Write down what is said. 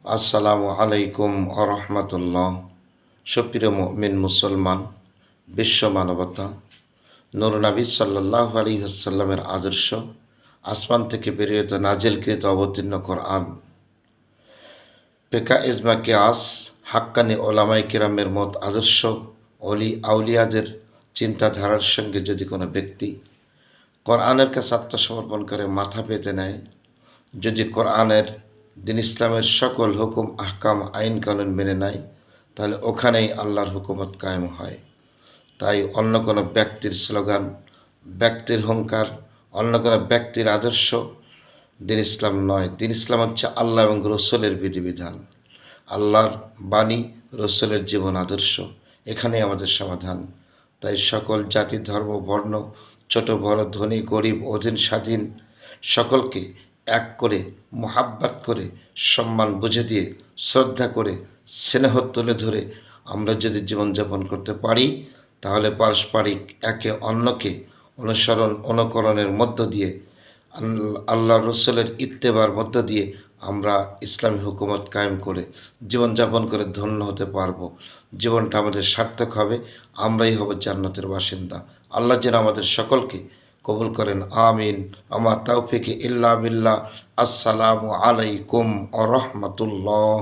আসসালামু আলাইকুম আরহামতুল্লাহ। সুপ্রিয় মুমিন মুসলমান, বিশ্ব মানবতা, নূর নবী সাল্লাল্লাহু আলাইহি ওয়াসাল্লামের আদর্শ, আসমান থেকে বেরিয়ে নাজিলকৃত অবতীর্ণ কোরআন, পেকা ইজমা কিয়াস, হাক্কানি ওলামায়ে কিরামের মত আদর্শ, অলি আউলিয়াদের চিন্তাধারার সঙ্গে যদি কোনো ব্যক্তি কোরআনের কাছে আত্মসমর্পণ করে মাথা পেতে নেয়, যদি কোরআনের দিন ইসলামের সকল হুকুম আহকাম আইন কানুন মেনে নেয়, তাহলে ওখানেই আল্লাহর হুকুমত কায়েম হয়। তাই অন্য কোনো ব্যক্তির স্লোগান, ব্যক্তির হুঙ্কার, অন্য কোনো ব্যক্তির আদর্শ দিন ইসলাম নয়। দিন ইসলাম হচ্ছে আল্লাহ এবং রসুলের বিধিবিধান, আল্লাহর বাণী, রসুলের জীবন আদর্শ। এখানেই আমাদের সমাধান। তাই সকল জাতি, ধর্ম, বর্ণ, ছোট বড়, ধনী গরিব, অধীন স্বাধীন সকলকে এক করে, মোহাব্বত করে, সম্মান বুঝে দিয়ে, শ্রদ্ধা করে, স্নেহ তুলে ধরে আমরা যদি জীবনযাপন করতে পারি, তাহলে পারস্পরিক একে অন্যকে অনুসরণ অনুকরণের মধ্য দিয়ে, আল্লাহ রসুলের ইত্তেবার মধ্য দিয়ে আমরা ইসলামী হুকুমত কায়েম করে জীবনযাপন করে ধন্য হতে পারবো। জীবনটা আমাদের সার্থক হবে, আমরাই হব জান্নাতের বাসিন্দা। আল্লাহ যেন আমাদের সকলকে কবুল করেন, আমিন। আমা তাওফিকে ইল্লা বিল্লাহ। আসসালামু আলাইকুম ওয়া রাহমাতুল্লাহ।